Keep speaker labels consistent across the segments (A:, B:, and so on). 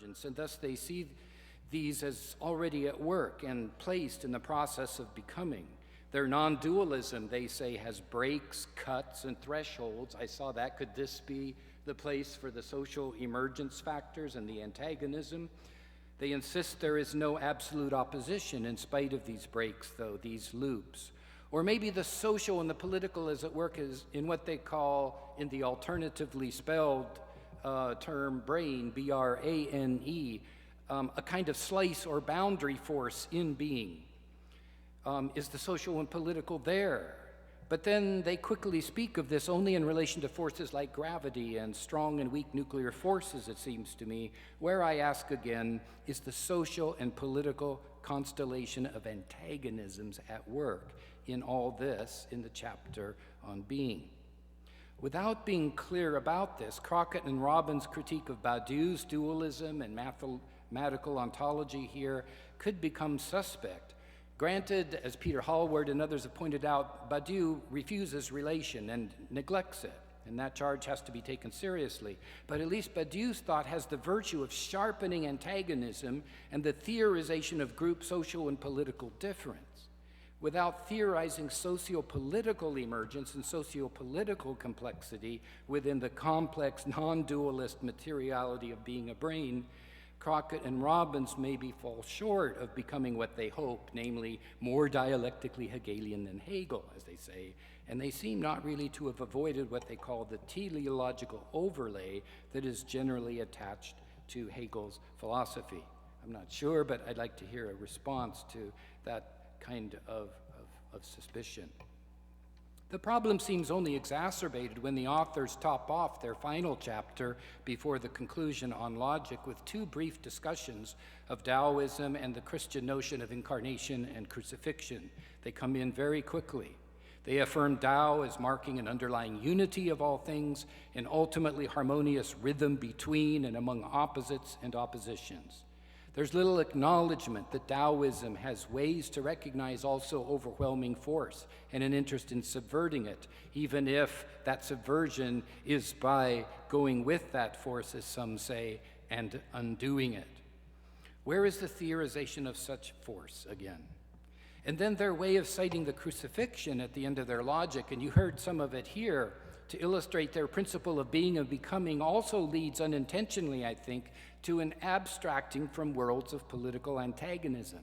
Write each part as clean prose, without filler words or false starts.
A: emergence, and thus they see these as already at work and placed in the process of becoming. Their non-dualism, they say, has breaks, cuts, and thresholds. I saw that. Could this be the place for the social emergence factors and the antagonism? They insist there is no absolute opposition in spite of these breaks, though, these loops. Or maybe the social and the political is at work is in what they call, in the alternatively spelled term brain, B-R-A-N-E, a kind of slice or boundary force in being. Is the social and political there? But then they quickly speak of this only in relation to forces like gravity and strong and weak nuclear forces, it seems to me, where I ask again, is the social and political constellation of antagonisms at work in all this in the chapter on being? Without being clear about this, Crockett and Robbins' critique of Badiou's dualism and mathematical ontology here could become suspect. Granted, as Peter Hallward and others have pointed out, Badiou refuses relation and neglects it, and that charge has to be taken seriously. But at least Badiou's thought has the virtue of sharpening antagonism and the theorization of group social and political difference. Without theorizing socio-political emergence and socio-political complexity within the complex, non-dualist materiality of being a brain, Crockett and Robbins maybe fall short of becoming what they hope, namely more dialectically Hegelian than Hegel, as they say, and they seem not really to have avoided what they call the teleological overlay that is generally attached to Hegel's philosophy. I'm not sure, but I'd like to hear a response to that kind of suspicion. The problem seems only exacerbated when the authors top off their final chapter before the conclusion on logic with two brief discussions of Taoism and the Christian notion of incarnation and crucifixion. They come in very quickly. They affirm Tao as marking an underlying unity of all things, an ultimately harmonious rhythm between and among opposites and oppositions. There's little acknowledgement that Taoism has ways to recognize also overwhelming force and an interest in subverting it, even if that subversion is by going with that force, as some say, and undoing it. Where is the theorization of such force again? And then their way of citing the crucifixion at the end of their logic, and you heard some of it here, to illustrate their principle of being and becoming also leads unintentionally, I think, to an abstracting from worlds of political antagonism.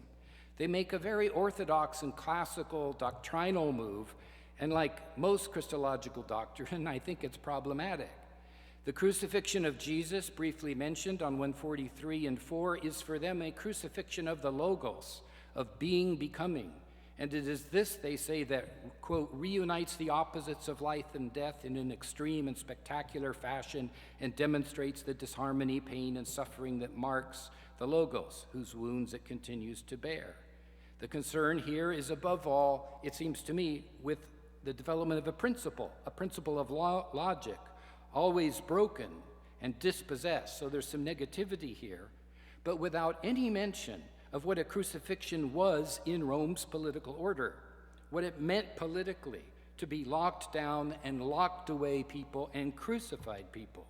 A: They make a very orthodox and classical doctrinal move, and like most Christological doctrine, I think it's problematic. The crucifixion of Jesus, briefly mentioned on 143 and 4, is for them a crucifixion of the logos, of being becoming. And it is this, they say, that, quote, reunites the opposites of life and death in an extreme and spectacular fashion and demonstrates the disharmony, pain, and suffering that marks the logos, whose wounds it continues to bear. The concern here is, above all, it seems to me, with the development of a principle of logic, always broken and dispossessed. So there's some negativity here, but without any mention of what a crucifixion was in Rome's political order, what it meant politically to be locked down and locked away people and crucified people.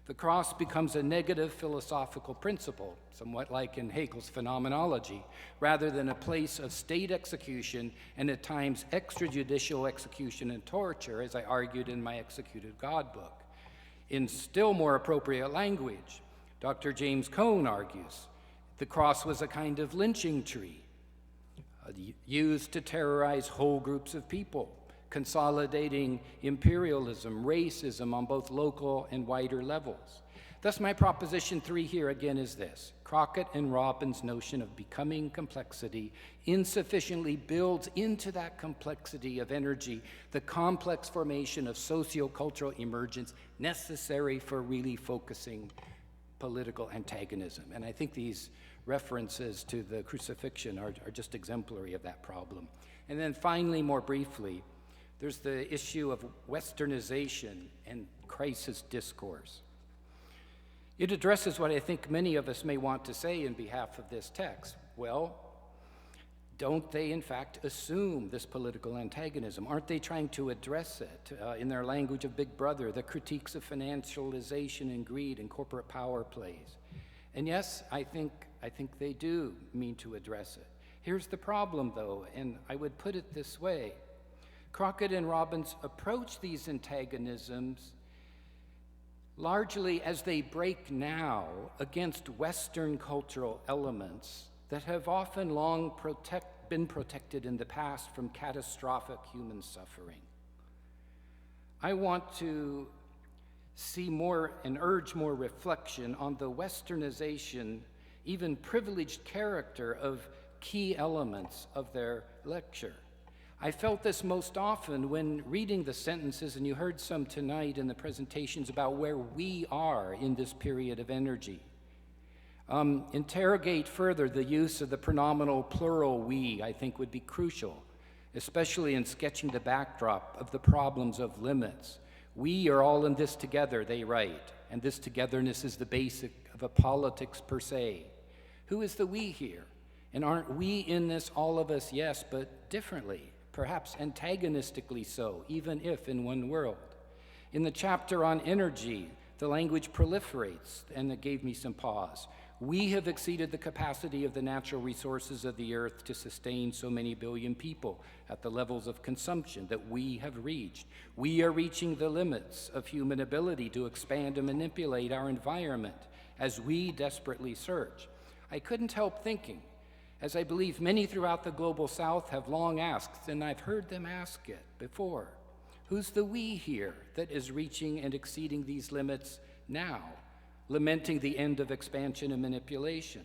A: The cross becomes a negative philosophical principle, somewhat like in Hegel's phenomenology, rather than a place of state execution and at times extrajudicial execution and torture, as I argued in my Executed God book. In still more appropriate language, Dr. James Cone argues, the cross was a kind of lynching tree used to terrorize whole groups of people, consolidating imperialism, racism on both local and wider levels. Thus, my proposition 3 here again is this. Crockett and Robbins' notion of becoming complexity insufficiently builds into that complexity of energy the complex formation of sociocultural emergence necessary for really focusing political antagonism. And I think these references to the crucifixion are just exemplary of that problem. And then finally, more briefly, there's the issue of Westernization and crisis discourse. It addresses what I think many of us may want to say in behalf of this text. Well, don't they in fact assume this political antagonism? Aren't they trying to address it in their language of Big Brother, the critiques of financialization and greed and corporate power plays? And yes, I think they do mean to address it. Here's the problem, though, and I would put it this way. Crockett and Robbins approach these antagonisms largely as they break now against Western cultural elements that have often long been protected in the past from catastrophic human suffering. I want to see more and urge more reflection on the Westernization, even privileged character of key elements of their lecture. I felt this most often when reading the sentences, and you heard some tonight in the presentations about where we are in this period of energy. Interrogate further the use of the pronominal plural we, I think, would be crucial, especially in sketching the backdrop of the problems of limits. We are all in this together, they write, and this togetherness is the basic of a politics per se. Who is the we here? And aren't we in this, all of us? Yes, but differently, perhaps antagonistically so, even if in one world. In the chapter on energy, the language proliferates, and it gave me some pause. We have exceeded the capacity of the natural resources of the earth to sustain so many billion people at the levels of consumption that we have reached. We are reaching the limits of human ability to expand and manipulate our environment as we desperately search. I couldn't help thinking, as I believe many throughout the global South have long asked, and I've heard them ask it before, who's the we here that is reaching and exceeding these limits now, lamenting the end of expansion and manipulation?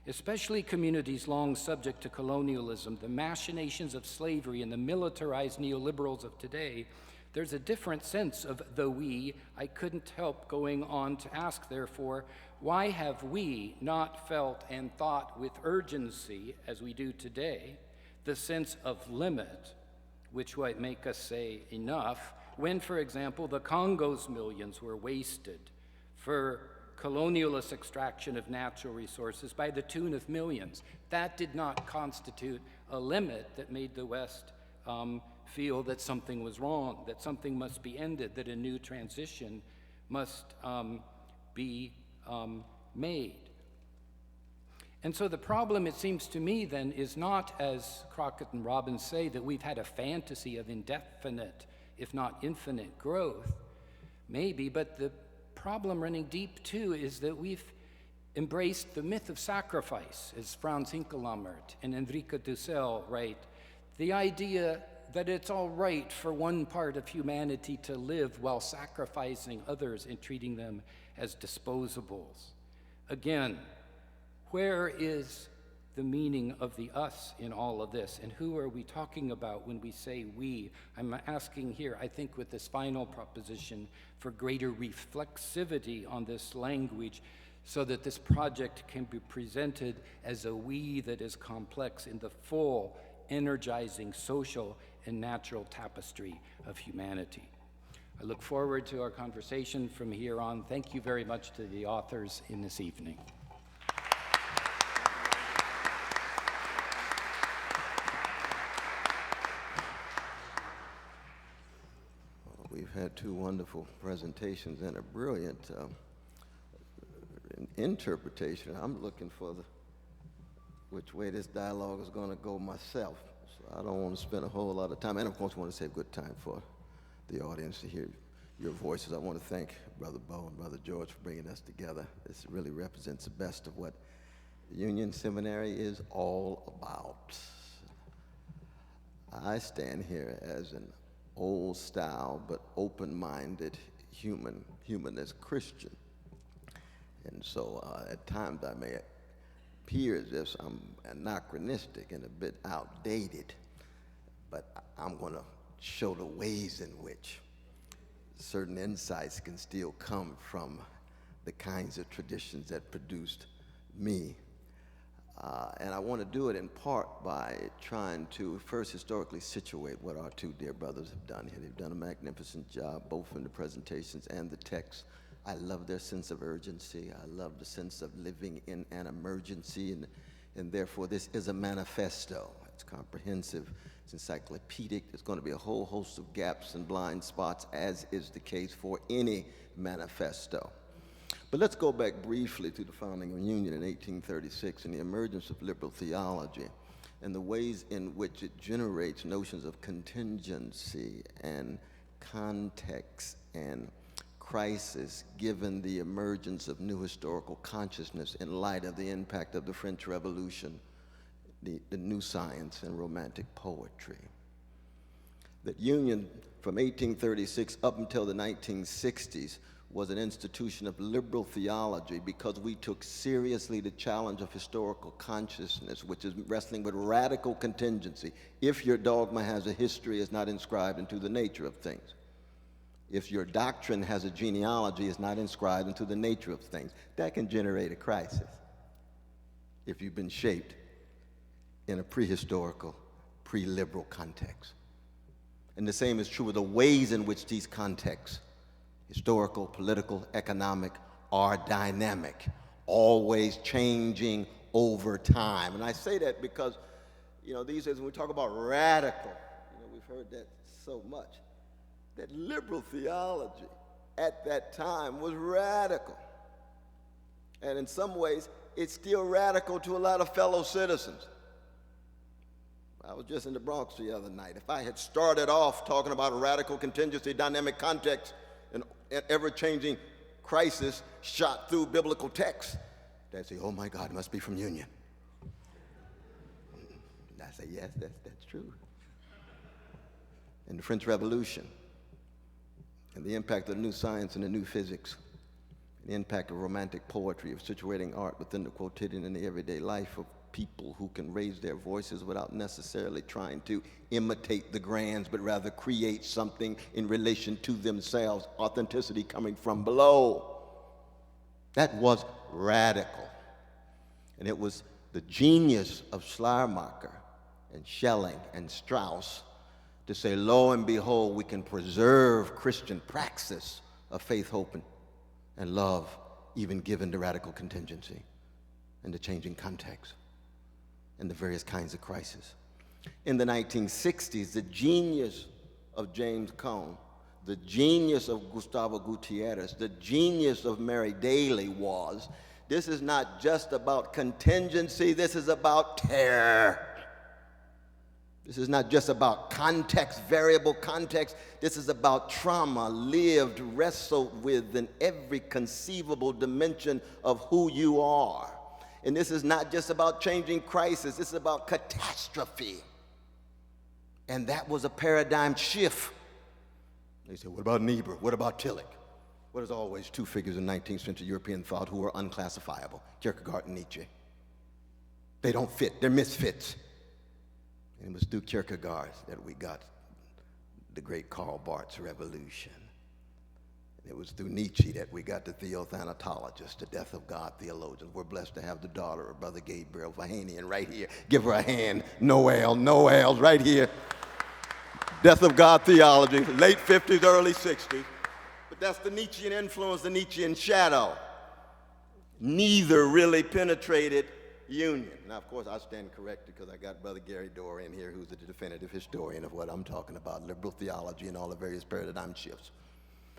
A: Especially communities long subject to colonialism, the machinations of slavery, and the militarized neoliberals of today, there's a different sense of the we. I couldn't help going on to ask, therefore, why have we not felt and thought with urgency, as we do today, the sense of limit, which might make us say enough, when, for example, the Congo's millions were wasted for colonialist extraction of natural resources by the tune of millions? That did not constitute a limit that made the West feel that something was wrong, that something must be ended, that a new transition must be made. And so the problem, it seems to me, then, is not, as Crockett and Robbins say, that we've had a fantasy of indefinite, if not infinite, growth, maybe, but the problem running deep, too, is that we've embraced the myth of sacrifice, as Franz Hinkelammert and Enrique Dussel write, the idea that it's all right for one part of humanity to live while sacrificing others and treating them as disposables. Again, where is the meaning of the us in all of this? And who are we talking about when we say we? I'm asking here, I think, with this final proposition, for greater reflexivity on this language so that this project can be presented as a we that is complex in the full, energizing social and natural tapestry of humanity. I look forward to our conversation from here on. Thank you very much to the authors in this evening.
B: We've had two wonderful presentations and a brilliant interpretation. I'm looking for which way this dialogue is going to go myself. So I don't want to spend a whole lot of time. And of course, I want to save good time for the audience to hear your voices. I want to thank Brother Bo and Brother George for bringing us together. This really represents the best of what the Union Seminary is all about. I stand here as an old-style but open-minded humanist Christian. And so at times I may appear as if I'm anachronistic and a bit outdated, but I'm going to show the ways in which certain insights can still come from the kinds of traditions that produced me. And I want to do it in part by trying to first historically situate what our two dear brothers have done here. They've done a magnificent job, both in the presentations and the text. I love their sense of urgency. I love the sense of living in an emergency, and therefore this is a manifesto. It's comprehensive, it's encyclopedic. There's going to be a whole host of gaps and blind spots, as is the case for any manifesto. But let's go back briefly to the founding of Union in 1836 and the emergence of liberal theology and the ways in which it generates notions of contingency and context and crisis given the emergence of new historical consciousness in light of the impact of the French Revolution, the new science and romantic poetry. That Union from 1836 up until the 1960s was an institution of liberal theology because we took seriously the challenge of historical consciousness, which is wrestling with radical contingency. If your dogma has a history, it's not inscribed into the nature of things. If your doctrine has a genealogy, it's not inscribed into the nature of things. That can generate a crisis if you've been shaped in a prehistorical, pre-liberal context. And the same is true of the ways in which these contexts, historical, political, economic, are dynamic, always changing over time. And I say that because, these days when we talk about radical, we've heard that so much, that liberal theology at that time was radical. And in some ways, it's still radical to a lot of fellow citizens. I was just in the Bronx the other night. If I had started off talking about radical contingency, dynamic context, and ever-changing crisis shot through biblical texts, they'd say, oh my God, it must be from Union. And I say, yes, that's true. And the French Revolution, and the impact of the new science and the new physics, the impact of romantic poetry, of situating art within the quotidian and the everyday life of people who can raise their voices without necessarily trying to imitate the grands, but rather create something in relation to themselves, authenticity coming from below. That was radical. And it was the genius of Schleiermacher and Schelling and Strauss to say, lo and behold, we can preserve Christian praxis of faith, hope, and love, even given the radical contingency and the changing context and the various kinds of crises. In the 1960s, the genius of James Cone, the genius of Gustavo Gutierrez, the genius of Mary Daly was, this is not just about contingency, this is about terror. This is not just about context, variable context. This is about trauma lived, wrestled with in every conceivable dimension of who you are. And this is not just about changing crisis, this is about catastrophe. And that was a paradigm shift. They said, what about Niebuhr? What about Tillich? What is always two figures in 19th century European thought who were unclassifiable, Kierkegaard and Nietzsche. They don't fit, they're misfits. And it was through Kierkegaard that we got the great Karl Barth's revolution. It was through Nietzsche that we got the theothanatologists, the death of God theologians. We're blessed to have the daughter of Brother Gabriel Vahanian right here. Give her a hand. Noel's right here. Death of God theology, late 50s, early 60s. But that's the Nietzschean influence, the Nietzschean shadow. Neither really penetrated Union. Now, of course, I stand corrected because I got Brother Gary Dorr in here, who's the definitive historian of what I'm talking about, liberal theology and all the various paradigm shifts.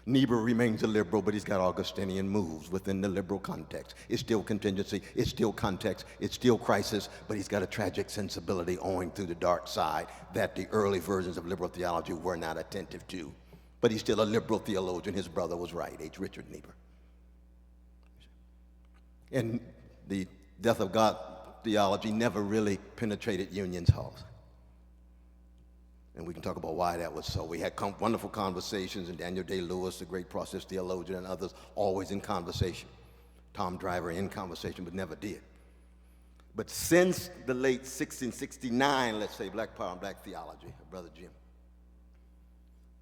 B: Niebuhr remains a liberal, but he's got Augustinian moves within the liberal context. It's still contingency, it's still context, it's still crisis, but he's got a tragic sensibility owing through the dark side that the early versions of liberal theology were not attentive to. But he's still a liberal theologian. His brother was right, H. Richard Niebuhr. And the death of God theology never really penetrated Union's halls. And we can talk about why that was so. We had wonderful conversations, and Daniel Day-Lewis, the great process theologian, and others always in conversation. Tom Driver in conversation, but never did. But since the late 1669, let's say, Black Power and Black Theology, Brother Jim,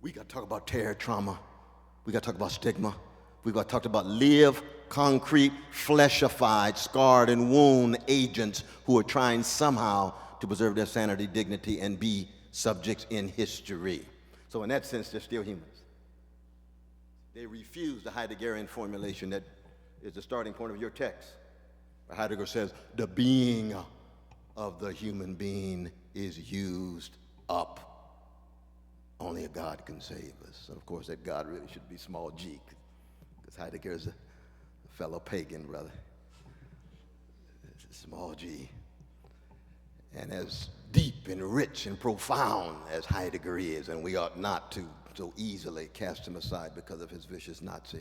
B: we got to talk about terror, trauma. We got to talk about stigma. We got to talk about live, concrete, fleshified, scarred, and wound agents who are trying somehow to preserve their sanity, dignity, and be subjects in history. So in that sense, they're still humans. They refuse the Heideggerian formulation that is the starting point of your text. Heidegger says, the being of the human being is used up. Only a God can save us. And of course, that God really should be small g, because Heidegger is a fellow pagan brother, small g. And as deep and rich and profound as Heidegger is, and we ought not to so easily cast him aside because of his vicious Nazi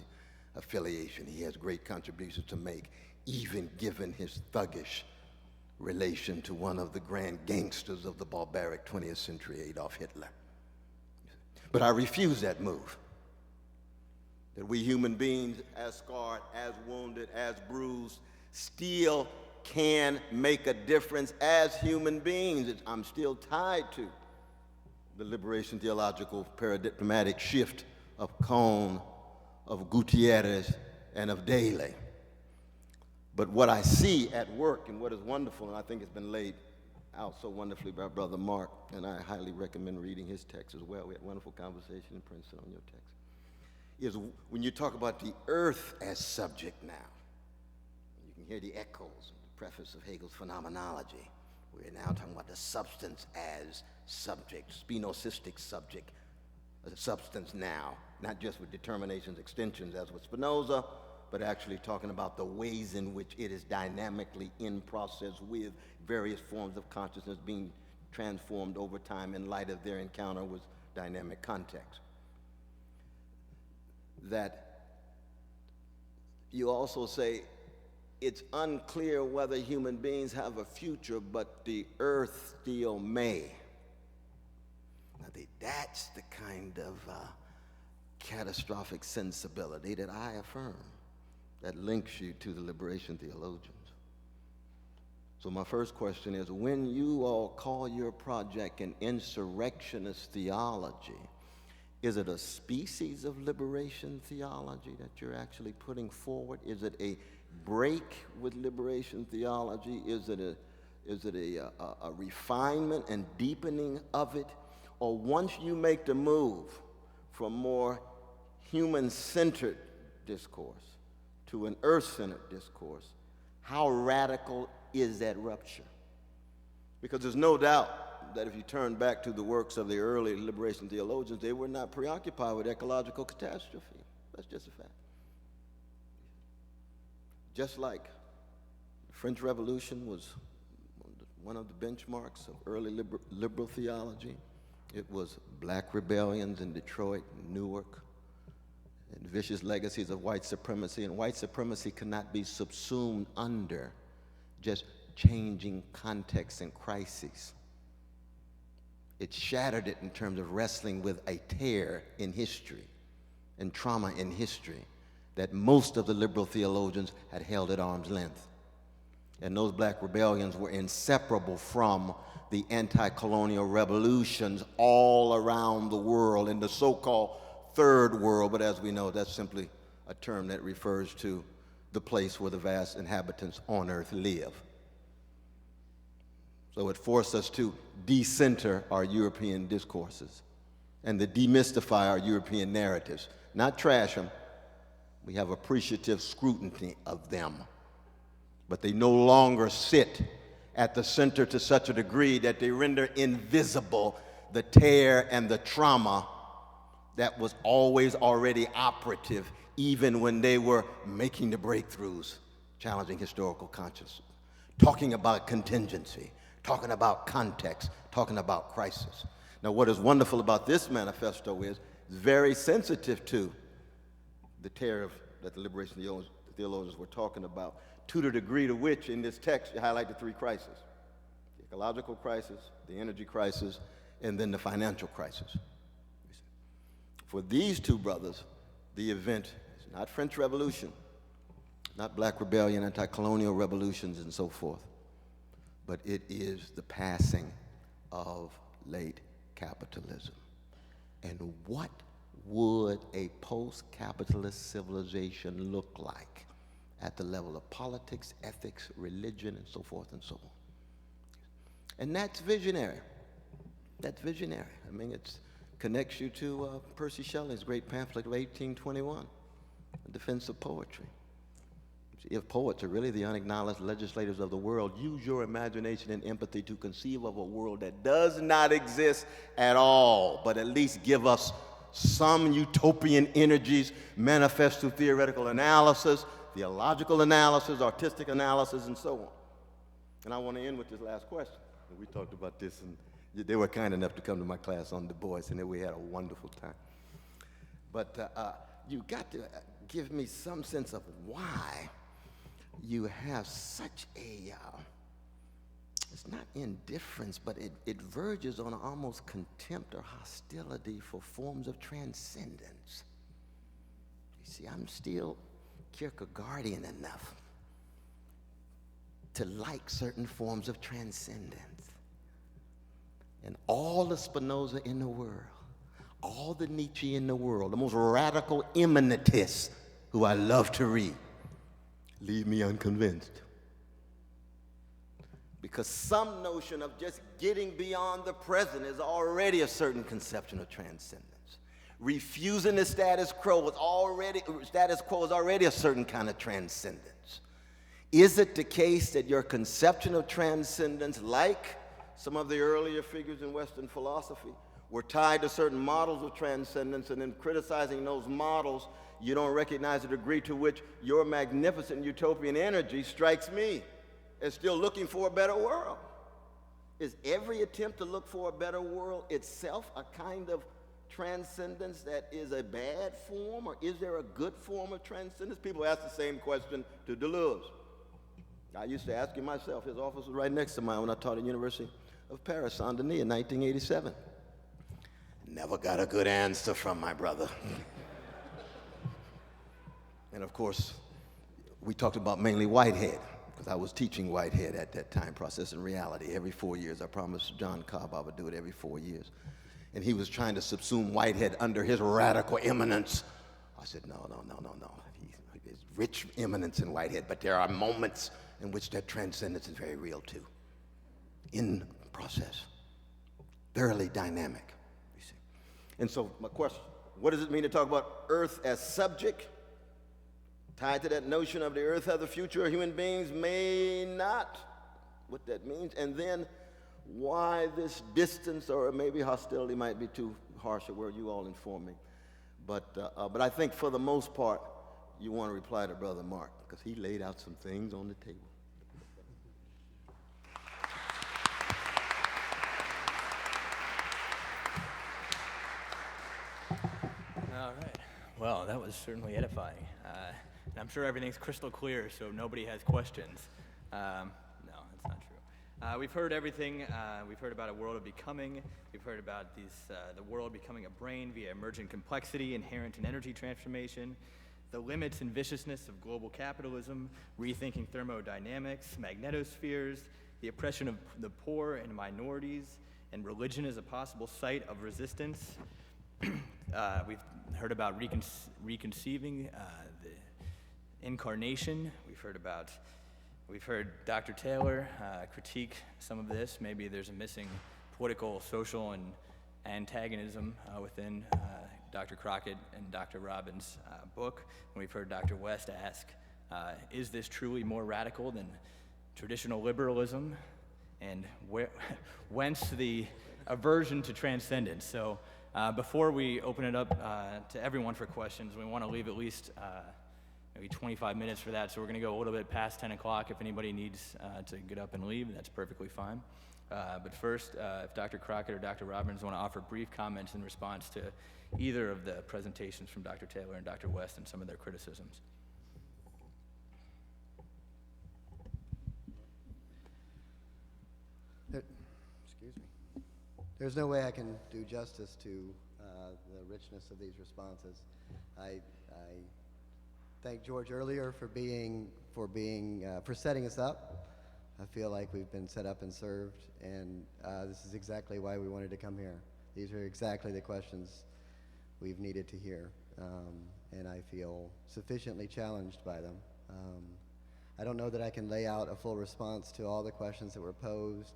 B: affiliation. He has great contributions to make, even given his thuggish relation to one of the grand gangsters of the barbaric 20th century, Adolf Hitler. But I refuse that move. That we human beings, as scarred, as wounded, as bruised, still can make a difference as human beings. I'm still tied to the liberation theological paradigmatic shift of Cone, of Gutierrez, and of Daly. But what I see at work and what is wonderful, and I think it's been laid out so wonderfully by Brother Mark, and I highly recommend reading his text as well. We had a wonderful conversation in Princeton on your text, is when you talk about the earth as subject now. You can hear the echoes of the preface of Hegel's Phenomenology. We're now talking about the substance as subject, spinocistic subject, substance now, not just with determinations, extensions as with Spinoza, but actually talking about the ways in which it is dynamically in process with various forms of consciousness being transformed over time in light of their encounter with dynamic context. That you also say it's unclear whether human beings have a future, but the earth still may. Now, that's the kind of catastrophic sensibility that I affirm, that links you to the liberation theologians. So my first question is, when you all call your project an insurrectionist theology, is it a species of liberation theology that you're actually putting forward? Is it a break with liberation theology? Is it a refinement and deepening of it? Or once you make the move from more human-centered discourse to an earth-centered discourse, how radical is that rupture? Because there's no doubt that if you turn back to the works of the early liberation theologians, they were not preoccupied with ecological catastrophe. That's just a fact. Just like the French Revolution was one of the benchmarks of early liberal theology, it was black rebellions in Detroit, Newark, and vicious legacies of white supremacy. And white supremacy cannot be subsumed under just changing contexts and crises. It shattered it in terms of wrestling with a tear in history and trauma in history that most of the liberal theologians had held at arm's length. And those black rebellions were inseparable from the anti-colonial revolutions all around the world in the so-called third world, but as we know, that's simply a term that refers to the place where the vast inhabitants on earth live. So it forced us to decenter our European discourses and to demystify our European narratives, not trash them. We have appreciative scrutiny of them, but they no longer sit at the center to such a degree that they render invisible the tear and the trauma that was always already operative, even when they were making the breakthroughs, challenging historical consciousness, talking about contingency, talking about context, talking about crisis. Now, what is wonderful about this manifesto is it's very sensitive to the tear that the liberation theologians were talking about, to the degree to which, in this text, you highlight the three crises: the ecological crisis, the energy crisis, and then the financial crisis. For these two brothers, the event is not French Revolution, not Black Rebellion, anti-colonial revolutions, and so forth, but it is the passing of late capitalism. And what would a post-capitalist civilization look like at the level of politics, ethics, religion, and so forth and so on? And that's visionary. That's visionary. I mean, it connects you to Percy Shelley's great pamphlet of 1821, A Defense of Poetry. If poets are really the unacknowledged legislators of the world, use your imagination and empathy to conceive of a world that does not exist at all, but at least give us some utopian energies manifest through theoretical analysis, theological analysis, artistic analysis, and so on. And I want to end with this last question. We talked about this, and they were kind enough to come to my class on Du Bois, and we had a wonderful time. But you got to give me some sense of why you have such a, it's not indifference, but it verges on almost contempt or hostility for forms of transcendence. You see, I'm still Kierkegaardian enough to like certain forms of transcendence. And all the Spinoza in the world, all the Nietzsche in the world, the most radical immanentists who I love to read, leave me unconvinced. Because some notion of just getting beyond the present is already a certain conception of transcendence. Refusing the status quo is already a certain kind of transcendence. Is it the case that your conception of transcendence, like some of the earlier figures in Western philosophy, were tied to certain models of transcendence, and in criticizing those models, you don't recognize the degree to which your magnificent utopian energy strikes me as still looking for a better world? Is every attempt to look for a better world itself a kind of transcendence that is a bad form, or is there a good form of transcendence? People ask the same question to Deleuze. I used to ask him myself. His office was right next to mine when I taught at the University of Paris, Saint-Denis, in 1987. Never got a good answer from my brother. And of course, we talked about mainly Whitehead, because I was teaching Whitehead at that time, Process and Reality, every 4 years. I promised John Cobb I would do it every 4 years. And he was trying to subsume Whitehead under his radical immanence. I said, no. There's rich immanence in Whitehead, but there are moments in which that transcendence is very real too. In process, thoroughly dynamic, you see. And so my question, what does it mean to talk about earth as subject? Tied to that notion of the earth has a future, or human beings may not, what that means. And then why this distance, or maybe hostility might be too harsh a word, you all inform me. But I think for the most part, you want to reply to Brother Mark, because he laid out some things on the table.
C: All right. Well, that was certainly edifying. And I'm sure everything's crystal clear, so nobody has questions. No, that's not true. We've heard everything. We've heard about a world of becoming. We've heard about the world becoming a brain via emergent complexity inherent in energy transformation, the limits and viciousness of global capitalism, rethinking thermodynamics, magnetospheres, the oppression of the poor and minorities, and religion as a possible site of resistance. We've heard about reconceiving the incarnation. We've heard Dr. Taylor critique some of this. Maybe there's a missing political, social, and antagonism within Dr. Crockett and Dr. Robbins' book. And we've heard Dr. West ask, is this truly more radical than traditional liberalism? And whence the aversion to transcendence? So before we open it up to everyone for questions, we want to leave at least maybe 25 minutes for that. So we're going to go a little bit past 10 o'clock. If anybody needs to get up and leave, that's perfectly fine. But first, if Dr. Crockett or Dr. Robbins want to offer brief comments in response to either of the presentations from Dr. Taylor and Dr. West and some of their criticisms.
D: Excuse me. There's no way I can do justice to the richness of these responses. I thank George earlier for setting us up. I feel like we've been set up and served, and this is exactly why we wanted to come here. These are exactly the questions we've needed to hear, and I feel sufficiently challenged by them. I don't know that I can lay out a full response to all the questions that were posed.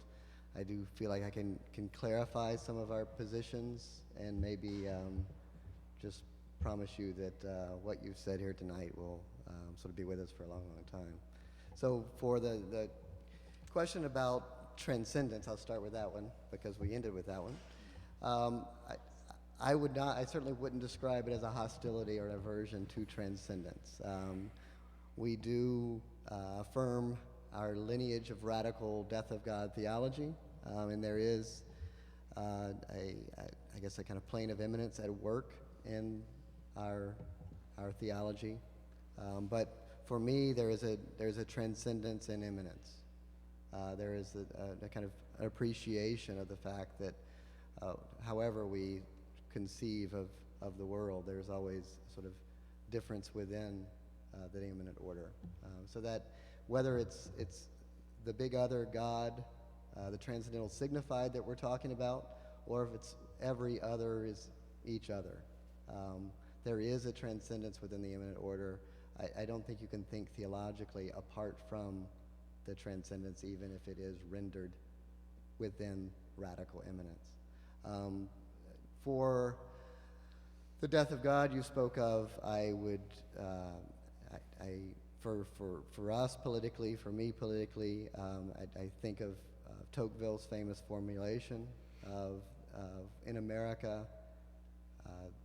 D: I do feel like I can clarify some of our positions, and maybe just promise you that what you've said here tonight will sort of be with us for a long, long time. So for the question about transcendence, I'll start with that one because we ended with that one. I certainly wouldn't describe it as a hostility or an aversion to transcendence. We do affirm our lineage of radical death of God theology, and there is I guess a kind of plane of immanence at work in our theology. But for me, there's a transcendence in immanence. There is a kind of appreciation of the fact that however we conceive of the world, there's always sort of difference within the immanent order. So that whether it's the big other God, the transcendental signified that we're talking about, or if it's every other is each other. There is a transcendence within the immanent order. I don't think you can think theologically apart from the transcendence, even if it is rendered within radical immanence. For the death of God you spoke of, I would, for us politically, for me politically, I think of Tocqueville's famous formulation of in America,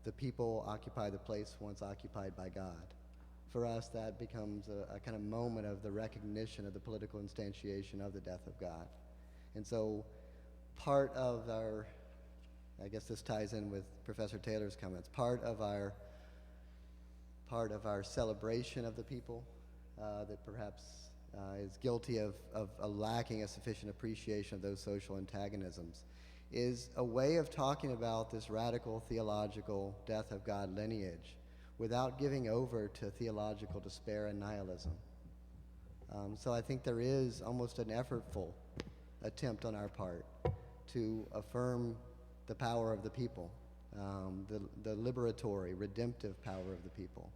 D: the people occupy the place once occupied by God. For us, that becomes a kind of moment of the recognition of the political instantiation of the death of God. And so part of our, I guess this ties in with Professor Taylor's comments, part of our celebration of the people that perhaps is guilty of lacking a sufficient appreciation of those social antagonisms is a way of talking about this radical theological death of God lineage without giving over to theological despair and nihilism. So I think there is almost an effortful attempt on our part to affirm the power of the people, the liberatory, redemptive power of the people,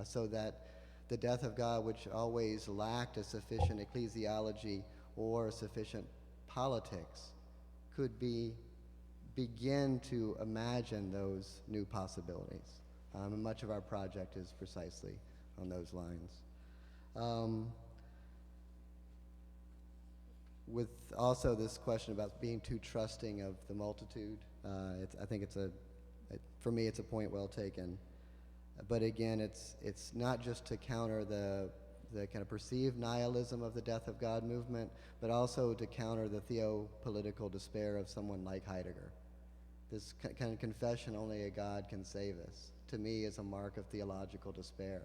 D: so that the death of God, which always lacked a sufficient ecclesiology or sufficient politics, could begin to imagine those new possibilities. And much of our project is precisely on those lines. With also this question about being too trusting of the multitude, I think for me it's a point well taken. But again, it's not just to counter the kind of perceived nihilism of the death of God movement, but also to counter the theopolitical despair of someone like Heidegger. This kind of confession, only a God can save us, to me is a mark of theological despair.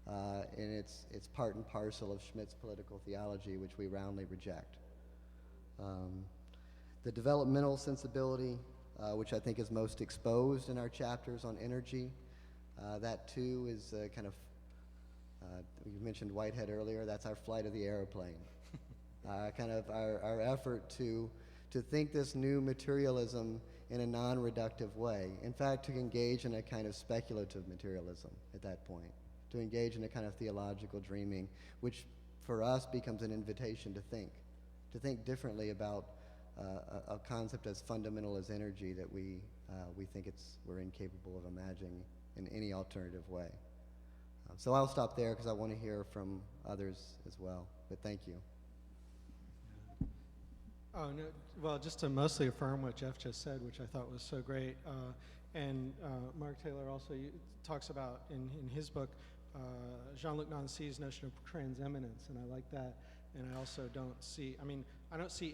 D: And it's part and parcel of Schmitt's political theology, which we roundly reject. The developmental sensibility, which I think is most exposed in our chapters on energy, that too is kind of, you mentioned Whitehead earlier, that's our flight of the aeroplane. Kind of our effort to think this new materialism in a non-reductive way. In fact, to engage in a kind of speculative materialism at that point, to engage in a kind of theological dreaming, which for us becomes an invitation to think differently about a concept as fundamental as energy that we think we're incapable of imagining in any alternative way. So I'll stop there because I want to hear from others as well, but thank you.
E: Oh, no, well, just to mostly affirm what Jeff just said, which I thought was so great. And Mark Taylor also talks about in his book, Jean-Luc Nancy's notion of transimmanence, and I like that. And I also don't see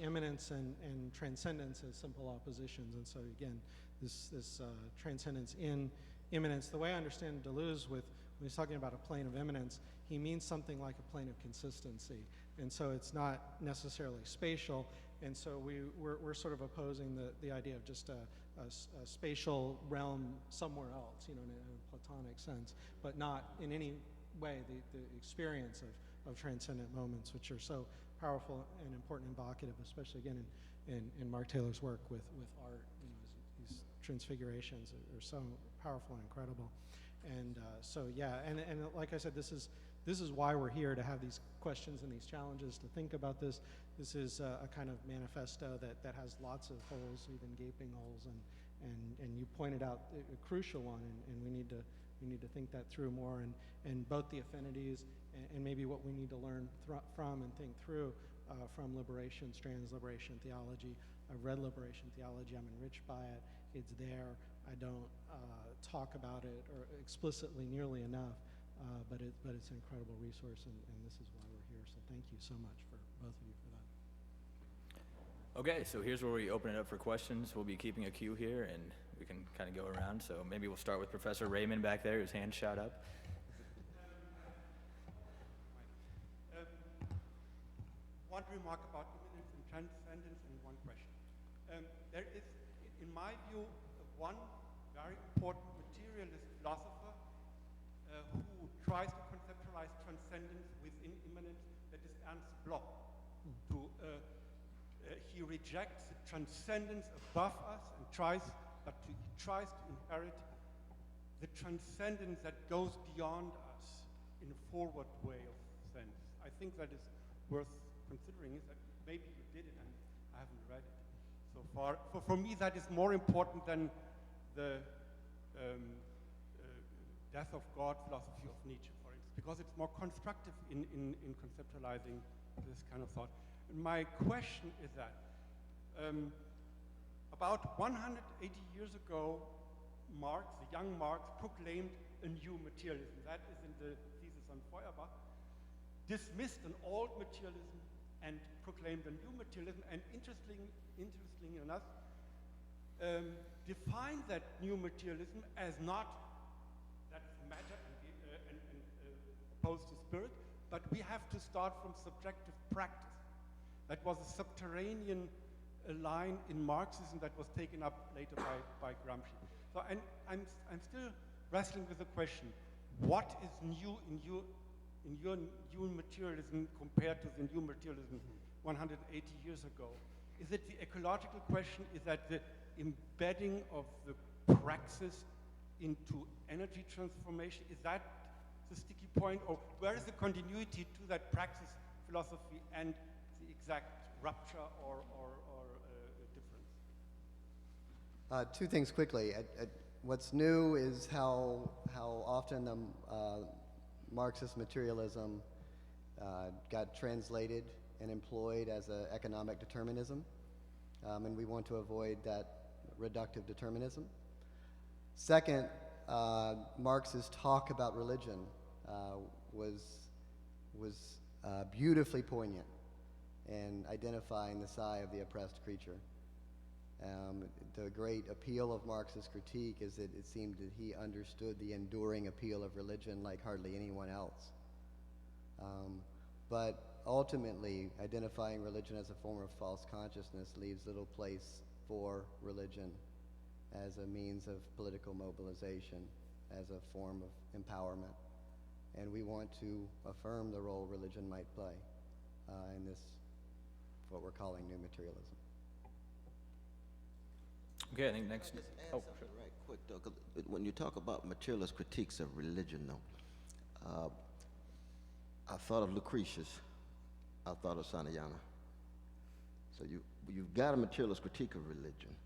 E: immanence and transcendence as simple oppositions. And so again, this transcendence in immanence, the way I understand Deleuze when he's talking about a plane of immanence, he means something like a plane of consistency. And so it's not necessarily spatial. And so we're sort of opposing the idea of just a spatial realm somewhere else, in a Platonic sense, but not in any way the experience of transcendent moments, which are so powerful and important and evocative, especially again in Mark Taylor's work with art. These transfigurations are so powerful and incredible. And so yeah, and like I said, this is why we're here, to have these questions and these challenges, to think about this. This is a kind of manifesto that has lots of holes, even gaping holes, and you pointed out a crucial one, and we need to think that through more, and both the affinities and maybe what we need to learn from and think through from liberation strands, liberation theology. I've read liberation theology. I'm enriched by it. It's there. I don't talk about it or explicitly nearly enough, but it's an incredible resource, and this is why we're here. So thank you so much for both of you for that.
C: Okay, so here's where we open it up for questions. We'll be keeping a queue here, and we can kind of go around. So maybe we'll start with Professor Raymond back there, whose hand shot up.
F: One remark about immanence and transcendence and one question. There is, in my view, one very important materialist philosopher who tries to conceptualize transcendence within immanence, that is Ernst Bloch. He rejects the transcendence above us and tries to inherit the transcendence that goes beyond us in a forward way of sense. I think that is worth considering. Is that maybe you did it and I haven't read it so far. For me, that is more important than the death of God philosophy of Nietzsche, for instance, because it's more constructive in conceptualizing this kind of thought. And my question is that about 180 years ago, Marx, the young Marx, proclaimed a new materialism. That is in the thesis on Feuerbach. Dismissed an old materialism and proclaimed a new materialism, and interestingly enough, defined that new materialism as not that matter and opposed to spirit, but we have to start from subjective practice. That was a subterranean line in Marxism that was taken up later by Gramsci. So I'm still wrestling with the question: what is new in your new materialism compared to the new materialism 180 years ago? Is it the ecological question? Is that the embedding of the praxis into energy transformation? Is that the sticky point? Or where is the continuity to that praxis philosophy and the exact rupture or difference?
D: Two things quickly. What's new is how often the Marxist materialism got translated and employed as an economic determinism, and we want to avoid that reductive determinism. Second, Marx's talk about religion was beautifully poignant in identifying the sigh of the oppressed creature. The great appeal of Marx's critique is that it seemed that he understood the enduring appeal of religion like hardly anyone else. But ultimately, identifying religion as a form of false consciousness leaves little place for religion as a means of political mobilization, as a form of empowerment. And we want to affirm the role religion might play in this, what we're calling new materialism.
C: Okay, I think next.
B: Just add something right quick, though, 'cause when you talk about materialist critiques of religion, though, I thought of Lucretius, I thought of Sanayana. So you've got a materialist critique of religion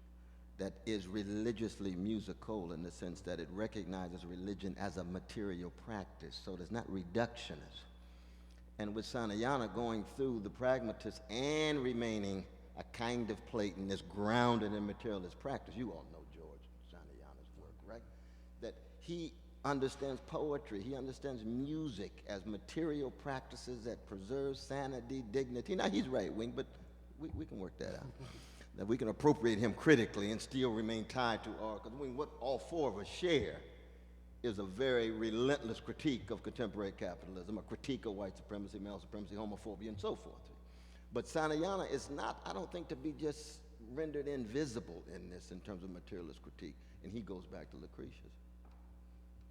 B: that is religiously musical in the sense that it recognizes religion as a material practice, so it's not reductionist. And with Sanayana going through the pragmatist and remaining a kind of Platonist grounded in materialist practice. You all know George Sanayana's work, right? That he understands poetry, he understands music as material practices that preserve sanity, dignity. Now he's right-wing, but we can work that out. That we can appropriate him critically and still remain tied to art. Because what all four of us share is a very relentless critique of contemporary capitalism, a critique of white supremacy, male supremacy, homophobia, and so forth. But Sanayana is not, I don't think, to be just rendered invisible in this in terms of materialist critique, and he goes back to Lucretius.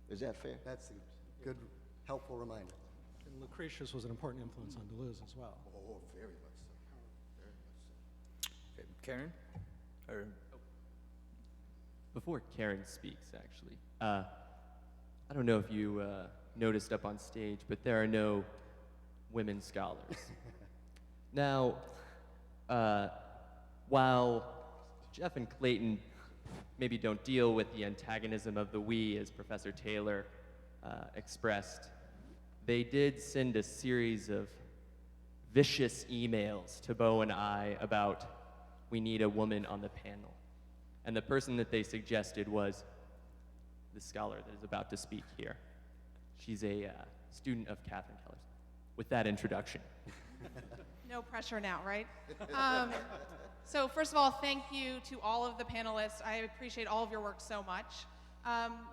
B: Is that fair?
D: That's a good, helpful reminder.
E: And Lucretius was an important influence on Deleuze as well.
B: Oh, very much so. Very much so.
C: Okay, Karen? Or
G: Before Karen speaks, actually, I don't know if you noticed up on stage, but there are no women scholars. Now, while Jeff and Clayton maybe don't deal with the antagonism of the we, as Professor Taylor expressed, they did send a series of vicious emails to Bo and I about we need a woman on the panel. And the person that they suggested was the scholar that is about to speak here. She's a student of Catherine Keller's. With that introduction.
H: No pressure now, right? So first of all, thank you to all of the panelists. I appreciate all of your work so much.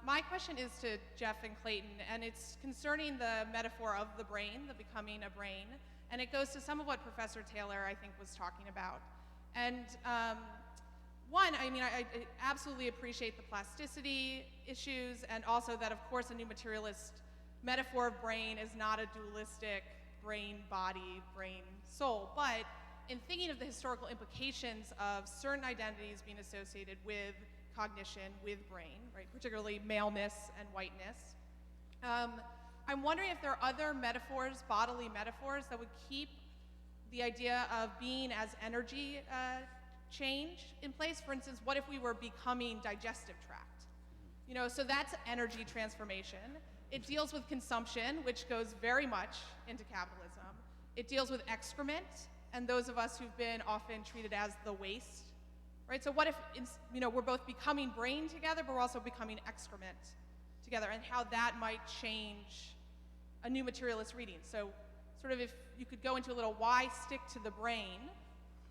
H: My question is to Jeff and Clayton, and it's concerning the metaphor of the brain, the becoming a brain, and it goes to some of what Professor Taylor, I think, was talking about. And one, I mean, I absolutely appreciate the plasticity issues, and also that, of course, a new materialist metaphor of brain is not a dualistic brain, body, brain, soul. But in thinking of the historical implications of certain identities being associated with cognition, with brain, right, particularly maleness and whiteness, I'm wondering if there are other metaphors, bodily metaphors, that would keep the idea of being as energy change in place. For instance, what if we were becoming digestive tract? You know, so that's energy transformation. It deals with consumption, which goes very much into capitalism. It deals with excrement, and those of us who've been often treated as the waste, right? So what if, you know, we're both becoming brain together, but we're also becoming excrement together, and how that might change a new materialist reading. So sort of if you could go into a little why stick to the brain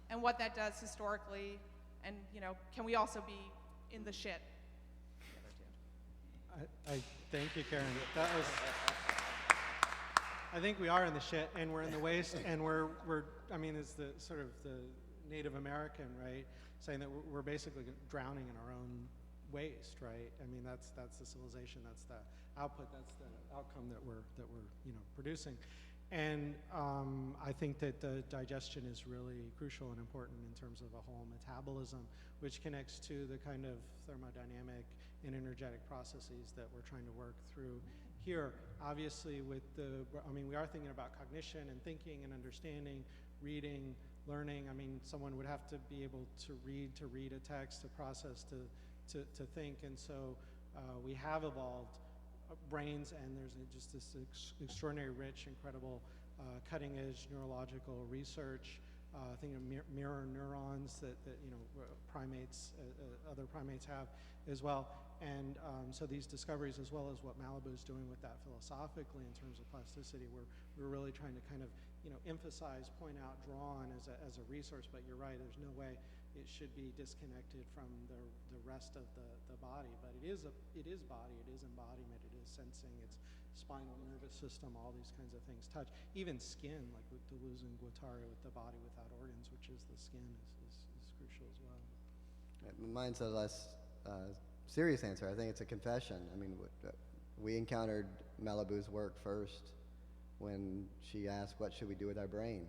H: and what that does historically, and, you know, can we also be in the shit?
E: I thank you, Karen. That was. I think we are in the shit, and we're in the waste, and we're. I mean, it's the sort of the Native American, right, saying that we're basically drowning in our own waste, right? I mean, that's the civilization, that's the output, that's the outcome that we're producing, and I think that the digestion is really crucial and important in terms of a whole metabolism, which connects to the kind of thermodynamic and energetic processes that we're trying to work through here. Obviously, we are thinking about cognition and thinking and understanding, reading, learning. I mean, someone would have to be able to read a text, to process, to think, and so we have evolved brains, and there's just this extraordinary, rich, incredible, cutting-edge neurological research. Thinking of mirror neurons that primates, other primates have as well. And so these discoveries, as well as what Malibu's doing with that philosophically in terms of plasticity, we're really trying to kind of emphasize, point out, draw on as a resource. But you're right, there's no way it should be disconnected from the rest of the body. But it is body, it is embodiment, it is sensing, it's spinal nervous system, all these kinds of things touch. Even skin, like with Deleuze and Guattari, with the body without organs, which is the skin, is crucial as well.
D: Mine's a less serious answer. I think it's a confession. I mean, we encountered Malibu's work first when she asked, what should we do with our brain?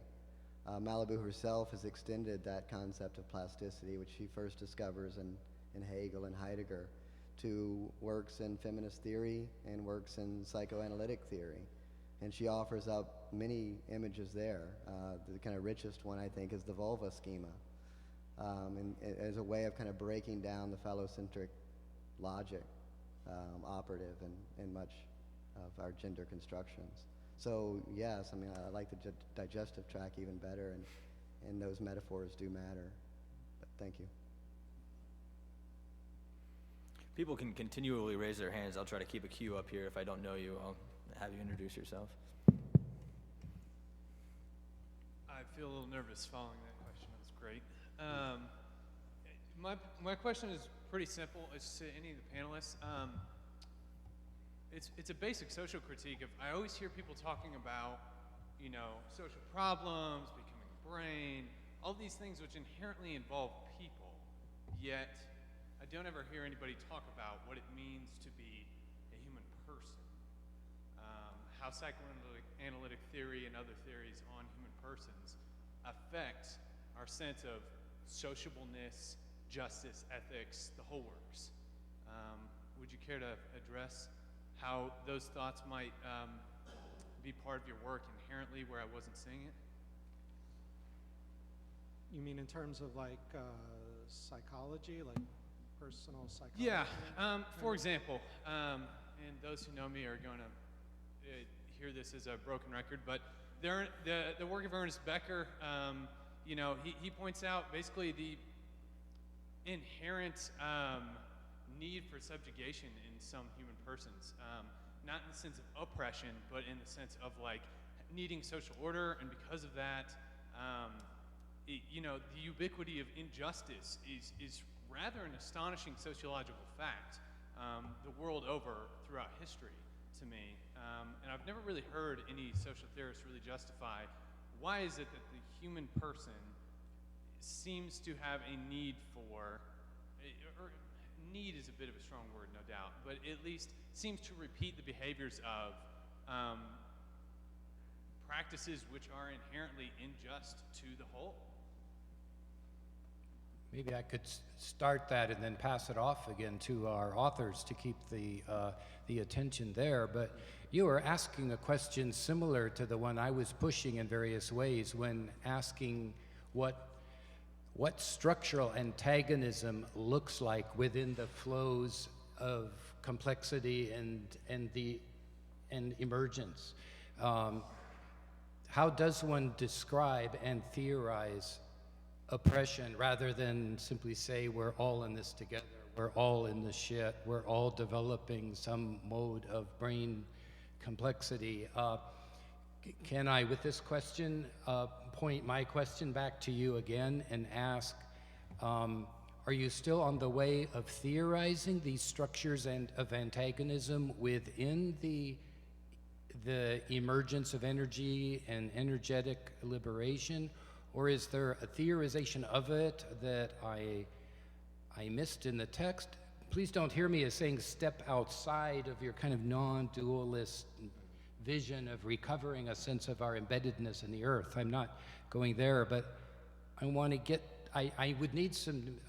D: Malibu herself has extended that concept of plasticity, which she first discovers in Hegel and Heidegger, to works in feminist theory and works in psychoanalytic theory. And she offers up many images there. The kind of richest one, I think, is the vulva schema, and as a way of kind of breaking down the phallocentric logic operative in much of our gender constructions. So yes, I mean, I like the digestive track even better, and those metaphors do matter. But thank you.
C: People can continually raise their hands. I'll try to keep a queue up here. If I don't know you, I'll have you introduce yourself.
I: I feel a little nervous following that question. That was great. My question is pretty simple. It's to any of the panelists. It's a basic social critique of, I always hear people talking about, social problems, becoming a brain, all these things which inherently involve people, yet I don't ever hear anybody talk about what it means to be a human person. How psychoanalytic theory and other theories on human persons affect our sense of sociableness, justice, ethics, the whole works. Would you care to address how those thoughts might be part of your work inherently where I wasn't seeing it?
E: You mean in terms of like psychology, like personal psychology?
I: Yeah. For example, and those who know me are going to hear this as a broken record, but the work of Ernest Becker, he points out basically the inherent need for subjugation in some human persons. not in the sense of oppression, but in the sense of like needing social order, and because of that, you know, the ubiquity of injustice is rather an astonishing sociological fact the world over throughout history to me. And I've never really heard any social theorists really justify why is it that the human person seems to have a need for, or need is a bit of a strong word, no doubt, but at least seems to repeat the behaviors of practices which are inherently unjust to the whole.
A: Maybe I could start that and then pass it off again to our authors to keep the attention there. But you were asking a question similar to the one I was pushing in various ways when asking what structural antagonism looks like within the flows of complexity and emergence. How does one describe and theorize oppression rather than simply say we're all in this together, we're all in the shit, we're all developing some mode of brain complexity? Can I, with this question, point my question back to you again and ask, are you still on the way of theorizing these structures of antagonism within the emergence of energy and energetic liberation? Or is there a theorization of it that I missed in the text? Please don't hear me as saying step outside of your kind of non-dualist vision of recovering a sense of our embeddedness in the earth. I'm not going there, but I want to get, I would need some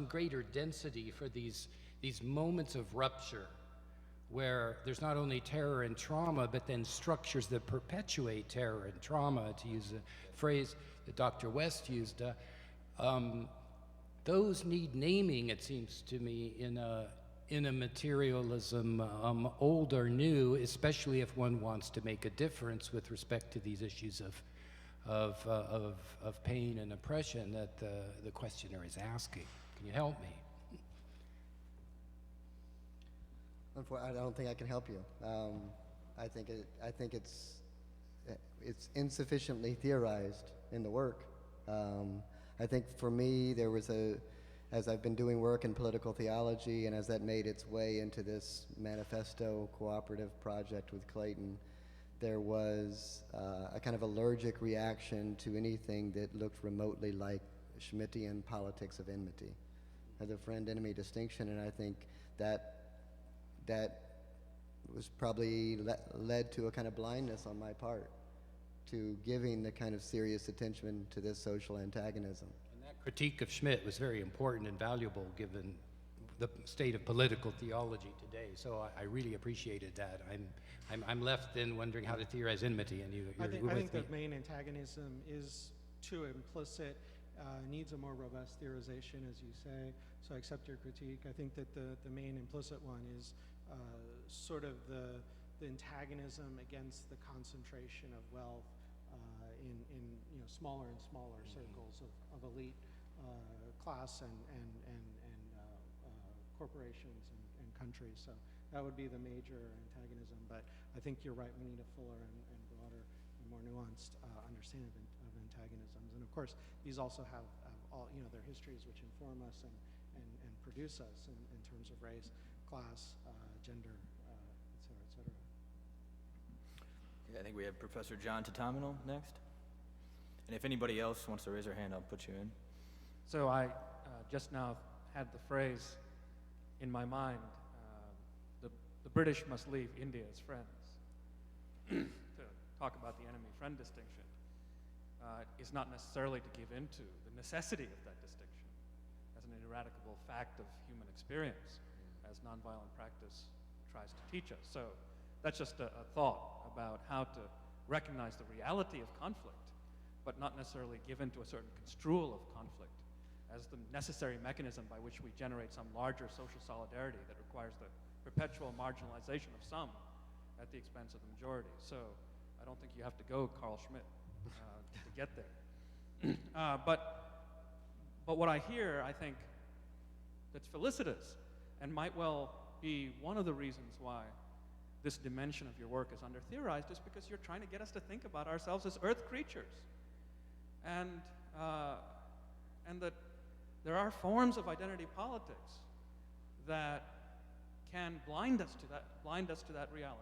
A: greater density for these moments of rupture where there's not only terror and trauma, but then structures that perpetuate terror and trauma, to use a phrase that Dr. West used. Those need naming, it seems to me, in a materialism, old or new, especially if one wants to make a difference with respect to these issues of pain and oppression that the questioner is asking. Can you help me?
D: I don't think I can help you. I think it's insufficiently theorized in the work. I think for me, there was as I've been doing work in political theology, and as that made its way into this manifesto cooperative project with Clayton, there was a kind of allergic reaction to anything that looked remotely like Schmittian politics of enmity, as a friend-enemy distinction, and I think that was probably led to a kind of blindness on my part to giving the kind of serious attention to this social antagonism.
A: And that critique of Schmitt was very important and valuable given the state of political theology today. So I really appreciated that. I'm left then wondering how to theorize enmity, and
E: I think the main antagonism is too implicit, needs a more robust theorization, as you say. So I accept your critique. I think that the main implicit one is sort of the antagonism against the concentration of wealth in smaller and smaller circles of elite class and corporations and countries. So that would be the major antagonism. But I think you're right. We need a fuller and broader and more nuanced understanding of antagonisms. And of course, these also have all their histories which inform us and produce us in terms of race, class, gender, et cetera, et cetera.
C: Okay, I think we have Professor John Tataminal next. And if anybody else wants to raise their hand, I'll put you in.
J: So I just now had the phrase in my mind, the British must leave India as friends. To talk about the enemy-friend distinction is not necessarily to give in to the necessity of that distinction as an ineradicable fact of human experience, as nonviolent practice tries to teach us. So that's just a thought about how to recognize the reality of conflict, but not necessarily give in to a certain construal of conflict as the necessary mechanism by which we generate some larger social solidarity that requires the perpetual marginalization of some at the expense of the majority. So I don't think you have to go Carl Schmitt to get there. But what I hear, I think, that's felicitous and might well be one of the reasons why this dimension of your work is under-theorized is because you're trying to get us to think about ourselves as earth creatures. And that there are forms of identity politics that can blind us to that reality.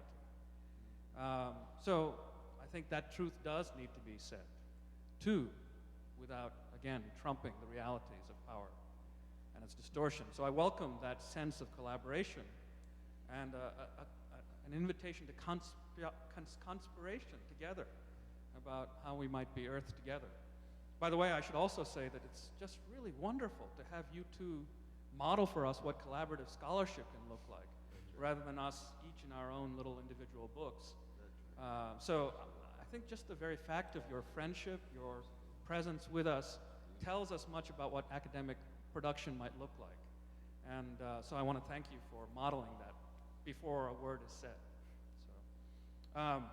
J: So I think that truth does need to be said, too, without, again, trumping the realities of power and its distortion. So I welcome that sense of collaboration and an invitation to conspiration together about how we might be Earth together. By the way, I should also say that it's just really wonderful to have you two model for us what collaborative scholarship can look like, rather than us each in our own little individual books. So I think just the very fact of your friendship, your presence with us, tells us much about what academic production might look like. And so I want to thank you for modeling that before a word is said. So,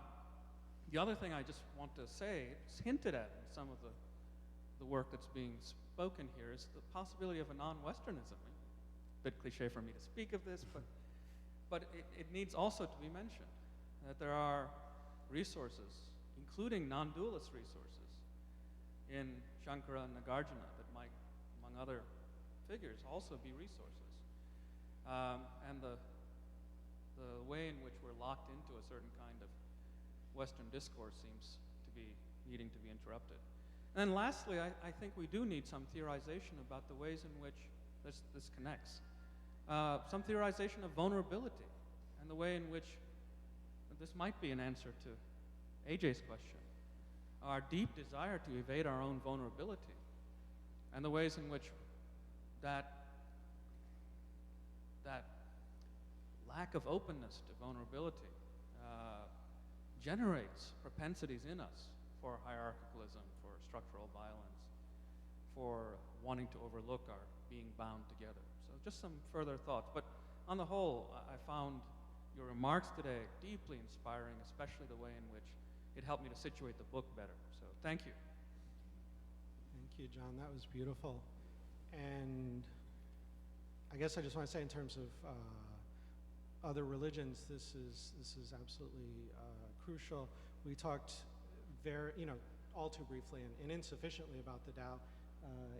J: the other thing I just want to say, it's hinted at in some of the work that's being spoken here, is the possibility of a non-Westernism. A bit cliche for me to speak of this, but it needs also to be mentioned that there are resources, including non-dualist resources, in Shankara and Nagarjuna that might, among other figures, also be resources. And the way in which we're locked into a certain kind of Western discourse seems to be needing to be interrupted. And then lastly, I think we do need some theorization about the ways in which this connects. Some theorization of vulnerability and the way in which this might be an answer to AJ's question. Our deep desire to evade our own vulnerability and the ways in which that lack of openness to vulnerability generates propensities in us for hierarchicalism, for structural violence, for wanting to overlook our being bound together. So just some further thoughts. But on the whole, I found your remarks today deeply inspiring, especially the way in which it helped me to situate the book better. So thank you.
E: Thank you, John. That was beautiful. And I guess I just want to say, in terms of other religions, this is absolutely crucial. We talked all too briefly and insufficiently about the Tao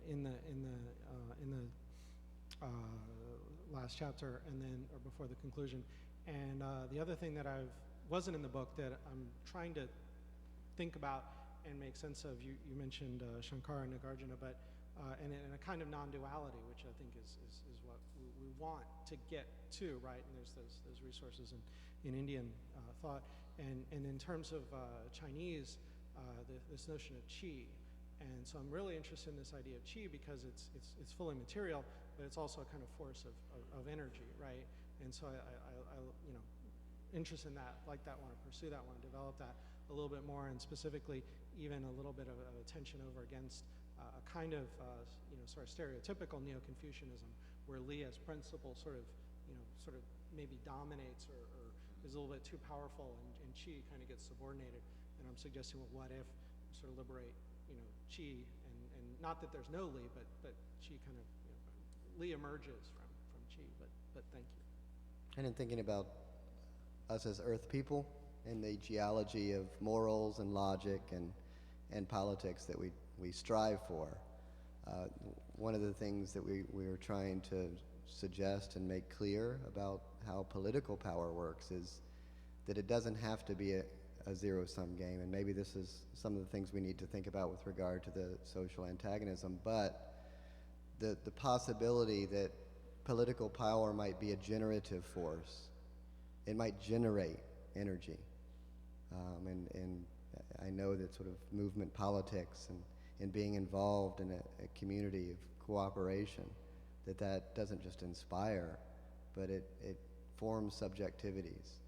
E: in the last chapter, and then or before the conclusion. And the other thing that wasn't in the book that I'm trying to think about and make sense of, you mentioned Shankara and Nagarjuna, but and a kind of non-duality, which I think is what we want to get to, right? And there's those resources in Indian thought, and in terms of Chinese, this notion of qi. And so I'm really interested in this idea of qi because it's fully material, but it's also a kind of force of energy, right? And so I interested in that, like that, want to pursue that, want to develop that a little bit more, and specifically even a little bit of a tension over against a kind of sort of stereotypical Neo-Confucianism, where Li as principle sort of maybe dominates or is a little bit too powerful, and qi kind of gets subordinated. And I'm suggesting, well, what if we sort of liberate qi, and not that there's no Li, but qi kind of Li emerges from qi. But thank you.
D: And in thinking about us as Earth people and the geology of morals and logic and politics that we strive for, one of the things that we were trying to suggest and make clear about how political power works is that it doesn't have to be a zero-sum game, and maybe this is some of the things we need to think about with regard to the social antagonism, but the possibility that political power might be a generative force. It might generate energy, and I know that sort of movement politics and being involved in a community of cooperation, that doesn't just inspire, but it forms subjectivities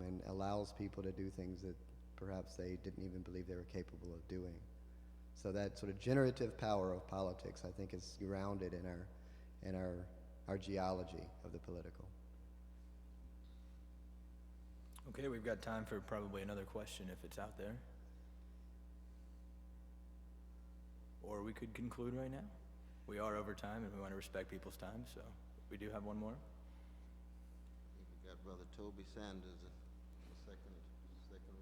D: and allows people to do things that perhaps they didn't even believe they were capable of doing. So that sort of generative power of politics, I think, is grounded in our geology of the political.
C: Okay, we've got time for probably another question if it's out there. Or we could conclude right now. We are over time and we want to respect people's time, so we do have one more.
B: got Brother Toby Sanders in the second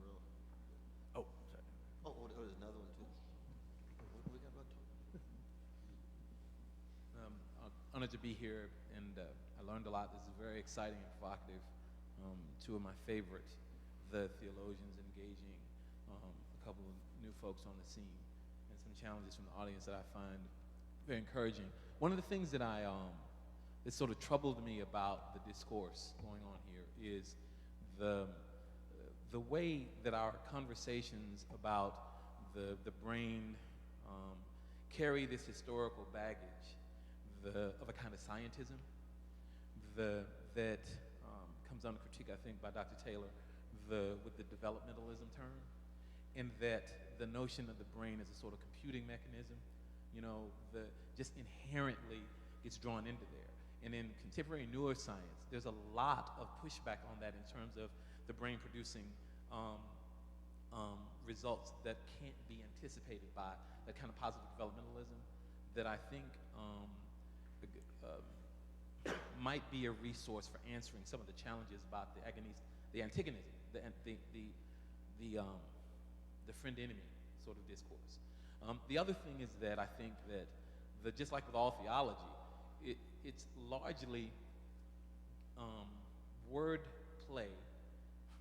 B: row.
C: Oh, sorry.
B: Oh, there's another one too. We got Brother Toby.
K: Honored to be here, and I learned a lot. This is very exciting and provocative. Two of my favorite, the theologians engaging a couple of new folks on the scene, and some challenges from the audience that I find very encouraging. One of the things that that sort of troubled me about the discourse going on here is the way that our conversations about the brain carry this historical baggage of a kind of scientism that comes under critique, I think, by Dr. Taylor with the developmentalism term, and that the notion of the brain as a sort of computing mechanism, just inherently gets drawn into there. And in contemporary neuroscience, there's a lot of pushback on that in terms of the brain producing results that can't be anticipated by that kind of positive developmentalism that I think might be a resource for answering some of the challenges about the antagonism, the friend-enemy sort of discourse. The other thing is that I think that just like with all theology, it's largely word play,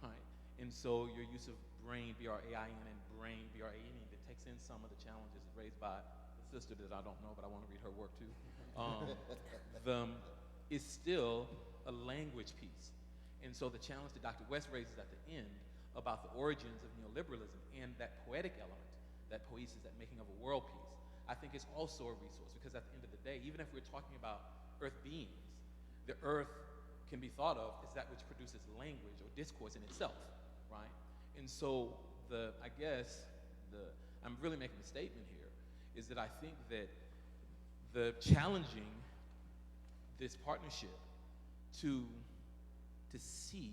K: right? And so your use of brain, B-R-A-I-N, and brain, B-R-A-N-E, that takes in some of the challenges raised by the sister that I don't know, but I want to read her work too, is still a language piece. And so the challenge that Dr. West raises at the end about the origins of neoliberalism and that poetic element, that poesis, that making of a world piece, I think is also a resource, because at the end of the day, even if we're talking about earth beings, the earth can be thought of as that which produces language or discourse in itself, right? And so I'm really making a statement here, is that I think that the challenging this partnership to see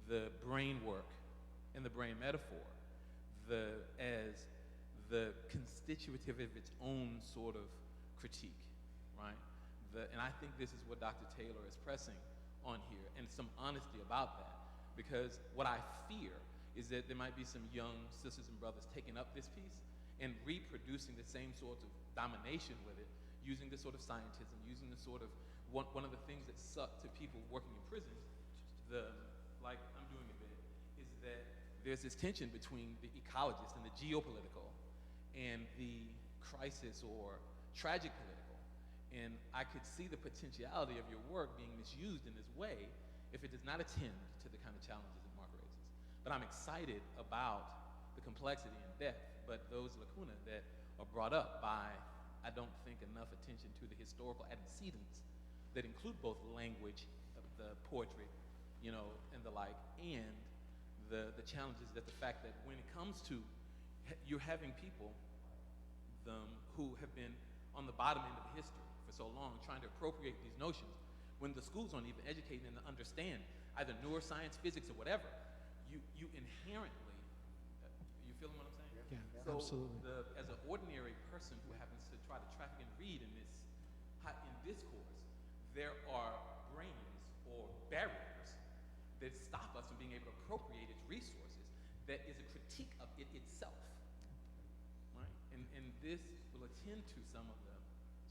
K: the brain work and the brain metaphor as the constitutive of its own sort of critique, right? And I think this is what Dr. Taylor is pressing on here, and some honesty about that, because what I fear is that there might be some young sisters and brothers taking up this piece and reproducing the same sort of domination with it, using this sort of scientism, using the sort of, one of the things that suck to people working in prisons, like I'm doing a bit, is that there's this tension between the ecologist and the geopolitical and the crisis or tragic political. And I could see the potentiality of your work being misused in this way if it does not attend to the kind of challenges that Mark raises. But I'm excited about the complexity and depth, but those lacunae that are brought up by, I don't think, enough attention to the historical antecedents that include both language, the poetry, and the like, and the challenges that the fact that when it comes to, you're having people who have been on the bottom end of history for so long trying to appropriate these notions when the schools aren't even educating them to understand either neuroscience, physics, or whatever. You inherently, you feeling what I'm saying?
E: Yeah,
K: So
E: absolutely.
K: as an ordinary person who happens to try to traffic and read in discourse, there are brains or barriers that stop us from being able to appropriate its resources that is a critique of it itself, right? And this will attend to some of the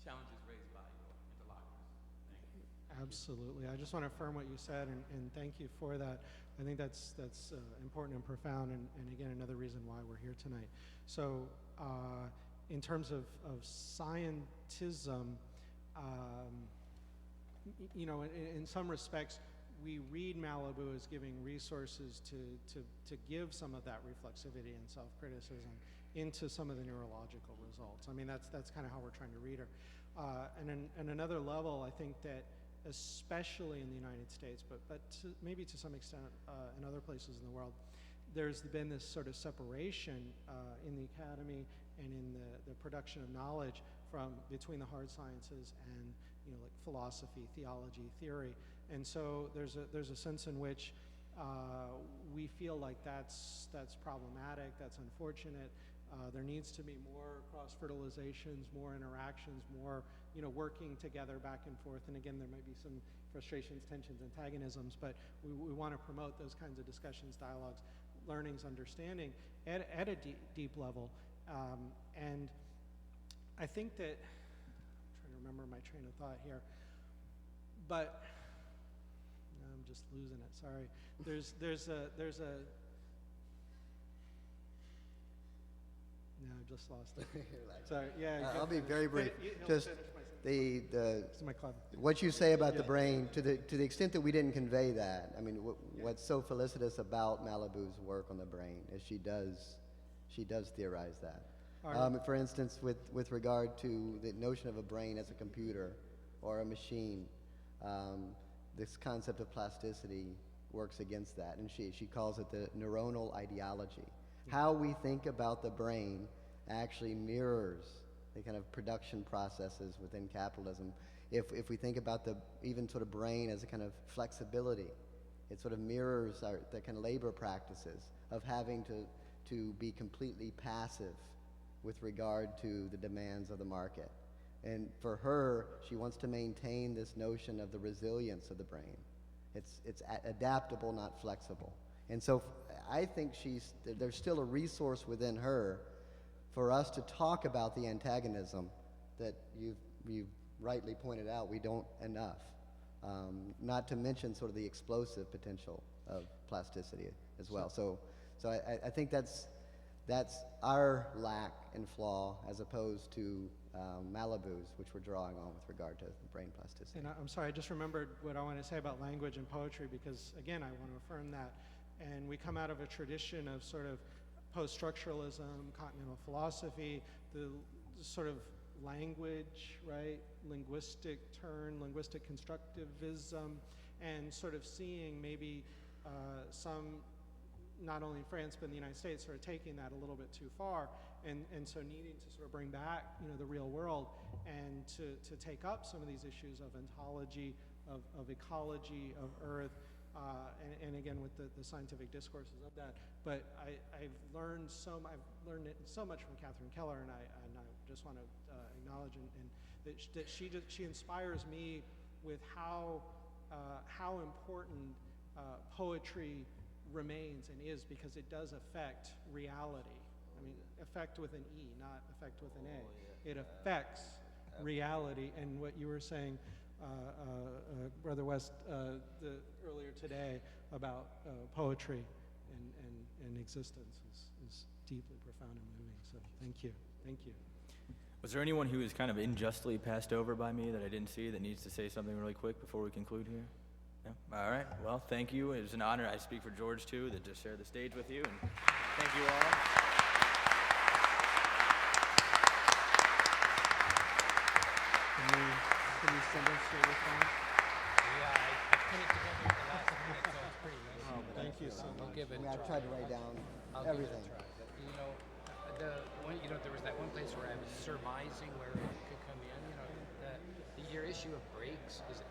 K: challenges raised by your interlocutors. Thank you.
E: Absolutely. I just want to affirm what you said, and thank you for that. I think that's important and profound, and again, another reason why we're here tonight. So in terms of scientism, in some respects, we read Malibu as giving resources to give some of that reflexivity and self-criticism into some of the neurological results. I mean, that's kind of how we're trying to read her. And another level, I think that especially in the United States, but maybe to some extent in other places in the world, there's been this sort of separation in the academy and in the production of knowledge between the hard sciences and like philosophy, theology, theory. And so there's a sense in which we feel like that's problematic, that's unfortunate, There needs to be more cross-fertilizations, more interactions, more working together back and forth. And again, there might be some frustrations, tensions, antagonisms, but we want to promote those kinds of discussions, dialogues, learnings, understanding at a deep level. And I think that, I'm trying to remember my train of thought here, but no, I'm just losing it, sorry. No, I just lost it. Sorry, yeah.
D: I'll be very brief.
E: Just
D: my club. What you say about the brain, to the extent that we didn't convey that, I mean, what's so felicitous about Malibu's work on the brain is she does theorize that. For instance, with regard to the notion of a brain as a computer or a machine, this concept of plasticity works against that, and she calls it the neuronal ideology. How we think about the brain actually mirrors the kind of production processes within capitalism. If we think about the even sort of brain as a kind of flexibility, it sort of mirrors the kind of labor practices of having to be completely passive with regard to the demands of the market. And for her, she wants to maintain this notion of the resilience of the brain. It's adaptable, not flexible. And so I think there's still a resource within her for us to talk about the antagonism that you've rightly pointed out we don't enough. Not to mention sort of the explosive potential of plasticity as well. So I think that's our lack and flaw as opposed to Malibu's, which we're drawing on with regard to brain plasticity.
E: And I'm sorry, I just remembered what I want to say about language and poetry, because again, I want to affirm that. And we come out of a tradition of sort of post-structuralism, continental philosophy, the sort of language, right? Linguistic turn, linguistic constructivism, and sort of seeing maybe some, not only in France, but in the United States, sort of taking that a little bit too far, and so needing to sort of bring back, the real world, and to take up some of these issues of ontology, of ecology, of Earth, and again with the scientific discourses of that. But I've learned so much from Catherine Keller, and I just want to acknowledge and that she inspires me with how important poetry remains and is, because it does affect reality. I mean, affect with an E, not affect with an A. It affects reality. And what you were saying, Brother West, earlier today about poetry and existence is deeply profound and moving. So thank you.
C: Was there anyone who was kind of unjustly passed over by me that I didn't see that needs to say something really quick before we conclude here? No? All right. Well, thank you. It was an honor. I speak for George, too, that just shared the stage with you. And thank you all.
E: Can you send us your response?
A: Yeah, I put it together at the last minute, so it's pretty easy.
E: Oh, thank you so much.
A: I'll give it a
D: I've
A: try.
D: tried to write down
A: I'll
D: everything.
A: give it a try. But, there was that one place where I was surmising where it could come in. Your issue of breaks is